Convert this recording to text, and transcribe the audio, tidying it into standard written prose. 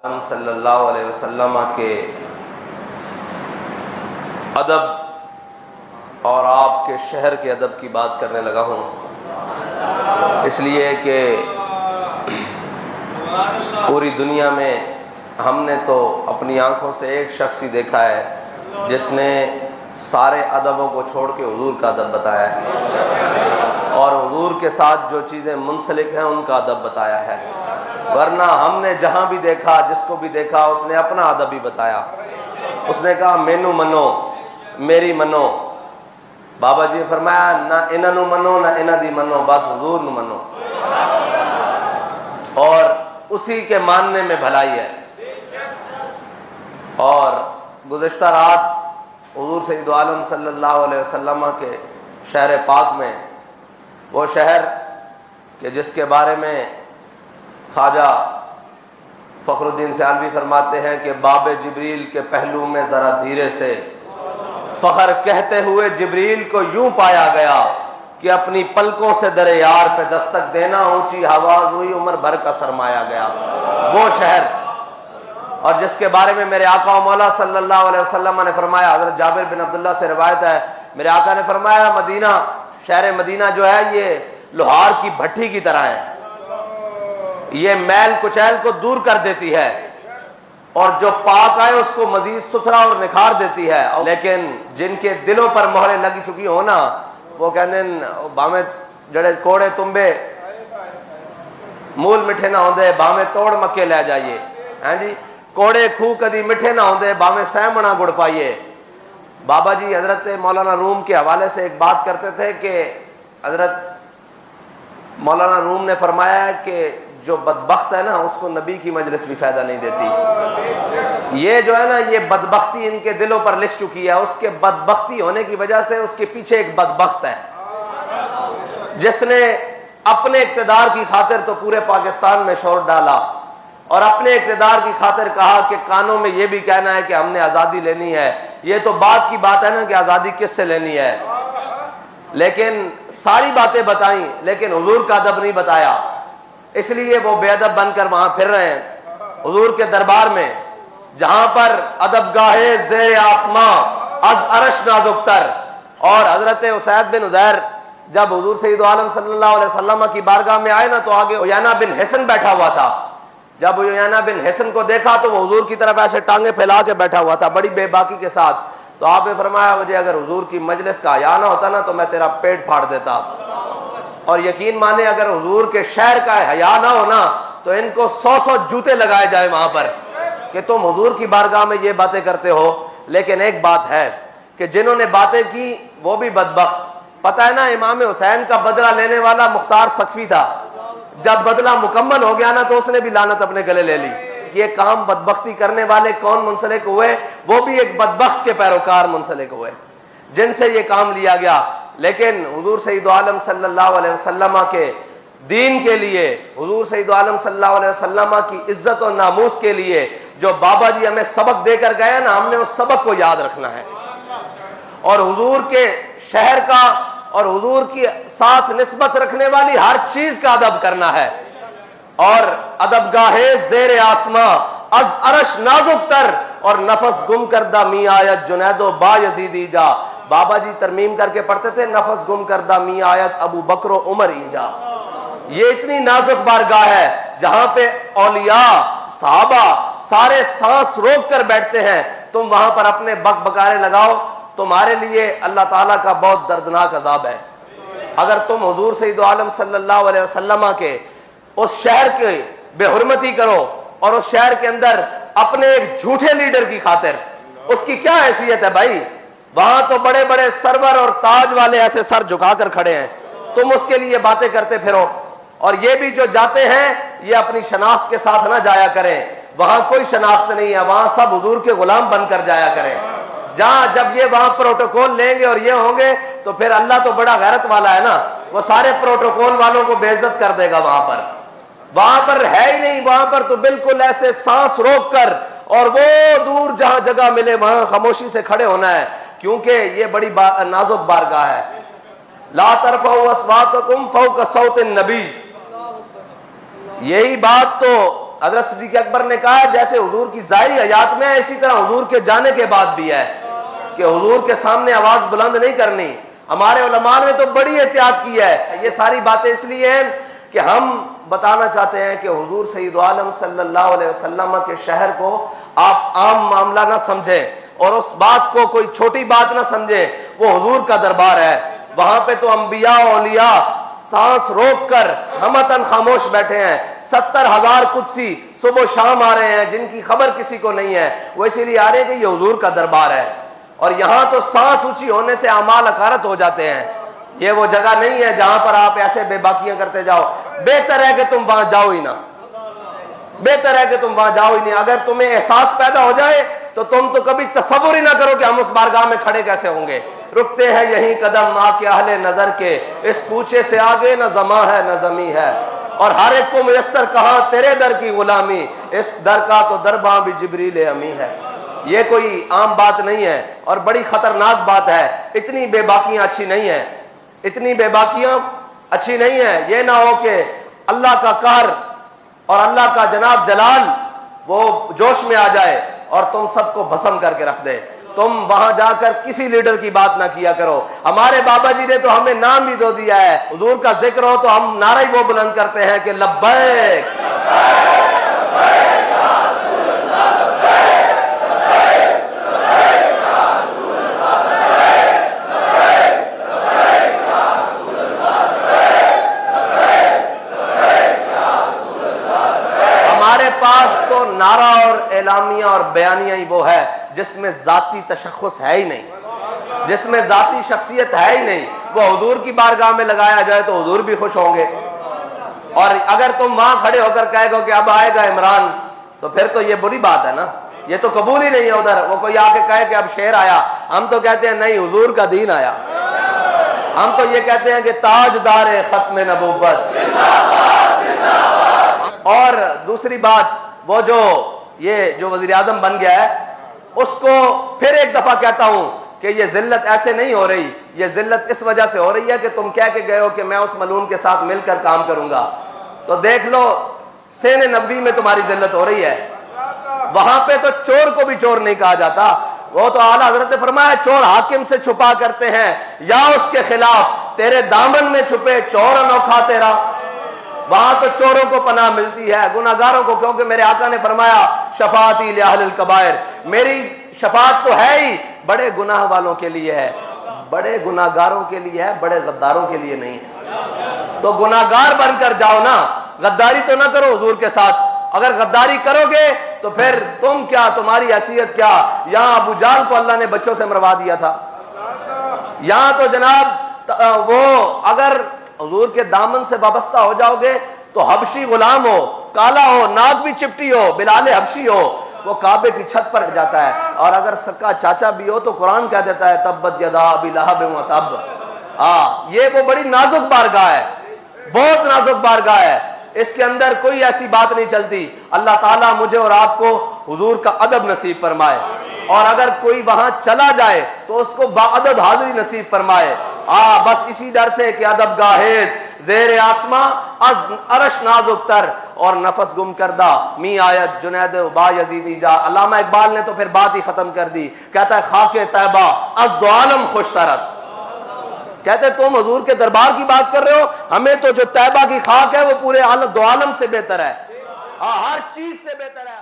صلی اللہ علیہ وسلم کے ادب اور آپ کے شہر کے ادب کی بات کرنے لگا ہوں، اس لیے کہ پوری دنیا میں ہم نے تو اپنی آنکھوں سے ایک شخص ہی دیکھا ہے جس نے سارے ادبوں کو چھوڑ کے حضور کا ادب بتایا ہے اور حضور کے ساتھ جو چیزیں منسلک ہیں ان کا ادب بتایا ہے، ورنہ ہم نے جہاں بھی دیکھا جس کو بھی دیکھا اس نے اپنا ادب ہی بتایا۔ اس نے کہا مینو منو میری منو، بابا جی نے فرمایا نہ انہاں نو منو نہ انہاں دی منو، بس حضور نو منو، اور اسی کے ماننے میں بھلائی ہے۔ اور گزشتہ رات حضور سید عالم صلی اللہ علیہ وسلم کے شہر پاک میں، وہ شہر کہ جس کے بارے میں خواجہ فخر الدین سیالوی فرماتے ہیں کہ باب جبریل کے پہلو میں ذرا دھیرے سے فخر کہتے ہوئے جبریل کو یوں پایا گیا کہ اپنی پلکوں سے در یار پہ دستک دینا اونچی آواز ہوئی عمر بھر کا سرمایا گیا، وہ شہر، اور جس کے بارے میں میرے آقا و مولا صلی اللہ علیہ وسلم نے فرمایا، حضرت جابر بن عبداللہ سے روایت ہے، میرے آقا نے فرمایا مدینہ، شہر مدینہ جو ہے یہ لوہار کی بھٹی کی طرح ہے، یہ میل کچیل کو دور کر دیتی ہے اور جو پاک آئے اس کو مزید ستھرا اور نکھار دیتی ہے، لیکن جن کے دلوں پر مہریں لگی چکی ہو نا، وہ کہتے ہیں بامے جڑے کوڑے تمبے مول مٹھے نہ ہوندے بامے توڑ مکے لے جائیے، ہاں جی، کوڑے کھو کدی مٹھے نہ ہوندے بامے سہمنا گڑ پائیے۔ بابا جی حضرت مولانا روم کے حوالے سے ایک بات کرتے تھے کہ حضرت مولانا روم نے فرمایا ہے کہ جو بدبخت ہے نا اس کو نبی کی مجلس بھی فائدہ نہیں دیتی، یہ جو ہے نا یہ بدبختی ان کے دلوں پر لکھ چکی ہے، اس کے بدبختی ہونے کی وجہ سے اس کے پیچھے ایک بدبخت ہے جس نے اپنے اقتدار کی خاطر تو پورے پاکستان میں شور ڈالا اور اپنے اقتدار کی خاطر کہا کہ کانوں میں یہ بھی کہنا ہے کہ ہم نے آزادی لینی ہے، یہ تو بات کی بات ہے نا کہ آزادی کس سے لینی ہے، لیکن ساری باتیں بتائیں لیکن حضور کا ادب نہیں بتایا، اس لیے وہ بے ادب بن کر وہاں پھر رہے ہیں حضور کے دربار میں، جہاں پر ادب گاہے زیر آسماں از عرش نازک تر۔ اور حضرت اسید بن عزیر جب حضور سید عالم صلی اللہ علیہ وسلم کی بارگاہ میں آئے نا تو آگے عیینہ بن حصن بیٹھا ہوا تھا، جب عیینہ بن حصن کو دیکھا تو وہ حضور کی طرف ایسے ٹانگیں پھیلا کے بیٹھا ہوا تھا بڑی بے باکی کے ساتھ، تو آپ نے فرمایا مجھے اگر حضور کی مجلس کا حیا نہ ہوتا نا تو میں تیرا پیٹ پھاڑ دیتا، اور یقین مانے اگر حضور کے شہر کا حیا نہ ہونا تو ان کو 100 جوتے لگائے جائے وہاں پر کہ تم حضور کی بارگاہ میں یہ باتیں کرتے ہو۔ لیکن ایک بات ہے کہ جنہوں نے باتیں کی وہ بھی بدبخت، پتہ ہے نا امام حسین کا بدلہ لینے والا مختار سقفی تھا، جب بدلہ مکمل ہو گیا نا تو اس نے بھی لعنت اپنے گلے لے لی۔ یہ کام بدبختی کرنے والے کون منسلک ہوئے؟ وہ بھی ایک بدبخت کے پیروکار منسلک ہوئے جن سے یہ کام لیا گیا۔ لیکن حضور سید عالم صلی اللہ علیہ وسلم کے دین کے لیے، حضور سید عالم صلی اللہ علیہ وسلم کی عزت و ناموس کے لیے جو بابا جی ہمیں سبق دے کر گئے نا، ہم نے اس سبق کو یاد رکھنا ہے اور حضور کے شہر کا اور حضور کی ساتھ نسبت رکھنے والی ہر چیز کا ادب کرنا ہے۔ اور ادب گاہے زیر آسماں از عرش نازک تر اور نفس گم کردہ می آیت جنید و با یزیدی جا، بابا جی ترمیم کر کے پڑھتے تھے نفس گم کردہ می آیت ابو بکر و عمر ایجا۔ یہ اتنی نازک بارگاہ ہے جہاں پہ اولیاء صحابہ سارے سانس روک کر بیٹھتے ہیں، تم وہاں پر اپنے بک بکارے لگاؤ، تمہارے لیے اللہ تعالیٰ کا بہت دردناک عذاب ہے۔ اگر تم حضور سید عالم صلی اللہ علیہ وسلم کے اس شہر کے بے حرمتی کرو اور اس شہر کے اندر اپنے ایک جھوٹے لیڈر کی خاطر، اس کی کیا حیثیت ہے بھائی؟ وہاں تو بڑے بڑے سرور اور تاج والے ایسے سر جھکا کر کھڑے ہیں، تم اس کے لیے باتیں کرتے پھرو۔ اور یہ بھی جو جاتے ہیں یہ اپنی شناخت کے ساتھ نہ جایا کریں، وہاں کوئی شناخت نہیں ہے، وہاں سب حضور کے غلام بن کر جایا کریں۔ جہاں جب یہ وہاں پروٹوکول لیں گے اور یہ ہوں گے تو پھر اللہ تو بڑا غیرت والا ہے نا، وہ سارے پروٹوکول والوں کو بے عزت کر دے گا۔ وہاں پر ہے ہی نہیں، وہاں پر تو بالکل ایسے سانس روک کر اور وہ دور جہاں جگہ ملے وہاں خاموشی سے کھڑے ہونا ہے، کیونکہ یہ بڑی نازک بارگاہ ہے۔ لا ترفعوا اصواتکم فوق صوت النبی، یہی بات تو حضرت صدیق اکبر نے کہا جیسے حضور کی ظاہری حیات میں ہے اسی طرح حضور کے جانے کے بعد بھی ہے کہ حضور کے سامنے آواز بلند نہیں کرنی. ہمارے علماء نے تو بڑی احتیاط کی ہے. یہ ساری باتیں اس لیے ہیں کہ ہم بتانا چاہتے ہیں کہ حضور سید عالم صلی اللہ علیہ وسلم کے شہر کو آپ عام معاملہ نہ سمجھیں اور اس بات کو کوئی چھوٹی بات نہ سمجھیں. وہ حضور کا دربار ہے. وہاں پہ تو انبیاء اولیاء سانس روک کر ہمتن خاموش بیٹھے ہیں. 70,000 قدسی صبح و شام آ رہے ہیں جن کی خبر کسی کو نہیں ہے. وہ اسی لیے آ رہے ہیں کہ یہ حضور کا دربار ہے. اور یہاں تو سانس اونچی ہونے سے اعمال اکارت ہو جاتے ہیں. یہ وہ جگہ نہیں ہے جہاں پر آپ ایسے بے باکیاں کرتے جاؤ. بہتر ہے کہ تم وہاں جاؤ ہی نہ. بہتر ہے کہ تم وہاں جاؤ ہی نہیں. اگر تمہیں احساس پیدا ہو جائے تو تم تو کبھی تصور ہی نہ کرو کہ ہم اس بارگاہ میں کھڑے کیسے ہوں گے. رکتے ہیں یہیں قدم آ کے اہل نظر کے, اس کوچے سے آگے نہ زماں ہے نہ زمیں ہے. اور ہر ایک کو میسر کہاں تیرے در کی غلامی, اس در کا تو درباں بھی جبریل امی ہے. یہ کوئی عام بات نہیں ہے اور بڑی خطرناک بات ہے. اتنی بے باکیاں اچھی نہیں ہیں. اتنی بے باکیاں اچھی نہیں ہیں. یہ نہ ہو کہ اللہ کا قہر اور اللہ کا جناب جلال وہ جوش میں آ جائے اور تم سب کو بھسم کر کے رکھ دے. تم وہاں جا کر کسی لیڈر کی بات نہ کیا کرو. ہمارے بابا جی نے تو ہمیں نام بھی دو دیا ہے. حضور کا ذکر ہو تو ہم نعرہ وہ بلند کرتے ہیں کہ لبیک پاس تو نعرہ اور اعلامیہ اور بیانیہ ہی وہ ہے جس میں ذاتی تشخص ہے ہی نہیں, جس میں ذاتی شخصیت ہے ہی نہیں. وہ حضور کی بارگاہ میں لگایا جائے تو حضور بھی خوش ہوں گے. اور اگر تم وہاں کھڑے ہو کر کہے گو کہ اب آئے گا عمران تو پھر تو یہ بری بات ہے نا. یہ تو قبول ہی نہیں ہے. ادھر وہ کوئی آ کے کہے کہ اب شیر آیا, ہم تو کہتے ہیں نہیں حضور کا دین آیا. ہم تو یہ کہتے ہیں کہ تاجدار ختم نبوت. اور دوسری بات, وہ جو وزیر اعظم بن گیا ہے اس کو پھر ایک دفعہ کہتا ہوں کہ یہ ذلت ایسے نہیں ہو رہی. یہ ذلت اس وجہ سے ہو رہی ہے کہ تم کہہ کے گئے ہو کہ میں اس ملعون کے ساتھ مل کر کام کروں گا. تو دیکھ لو سین نبوی میں تمہاری ذلت ہو رہی ہے. وہاں پہ تو چور کو بھی چور نہیں کہا جاتا. وہ تو اعلیٰ حضرت نے فرمایا چور حاکم سے چھپا کرتے ہیں یا اس کے خلاف, تیرے دامن میں چھپے چور انوکھا تیرا. وہاں تو چوروں کو پناہ ملتی ہے, گناہگاروں کو, کیونکہ میرے آقا نے فرمایا شفاعتی لأہل الکبائر, میری شفاعت تو ہے ہی بڑے گناہ والوں کے لیے ہے, بڑے گناہگاروں کے لیے ہے, بڑے غداروں کے لیے نہیں ہے. تو گناہگار بن کر جاؤ نا, غداری تو نہ کرو حضور کے ساتھ. اگر غداری کرو گے تو پھر تم کیا, تمہاری حیثیت کیا. یہاں ابو جہل کو اللہ نے بچوں سے مروا دیا تھا. یہاں تو جناب وہ اگر حضور کے دامن سے وابستہ ہو جاؤ گے تو حبشی غلام ہو, کالا ہو, ناک بھی چپٹی ہو, بلال حبشی ہو, وہ کعبے کی چھت پر جاتا ہے. اور اگر سکا چاچا بھی ہو تو قرآن کہہ دیتا ہے تبت یدا ابی لہب وتب. یہ وہ بڑی نازک بارگاہ ہے, بہت نازک بارگاہ ہے. اس کے اندر کوئی ایسی بات نہیں چلتی. اللہ تعالیٰ مجھے اور آپ کو حضور کا ادب نصیب فرمائے, اور اگر کوئی وہاں چلا جائے تو اس کو باادب حاضری نصیب فرمائے. بس اسی ڈر سے کہ ادب گاہیز زیر آسماں از عرش نازک تر اور نفس گم کردہ می آیت جنید با یزیدی جا. علامہ اقبال نے تو پھر بات ہی ختم کر دی, کہتا ہے خاک طیبہ از دو عالم خوش ترست. کہتے تم حضور کے دربار کی بات کر رہے ہو, ہمیں تو جو طیبہ کی خاک ہے وہ پورے دو عالم سے بہتر ہے, ہر چیز سے بہتر ہے.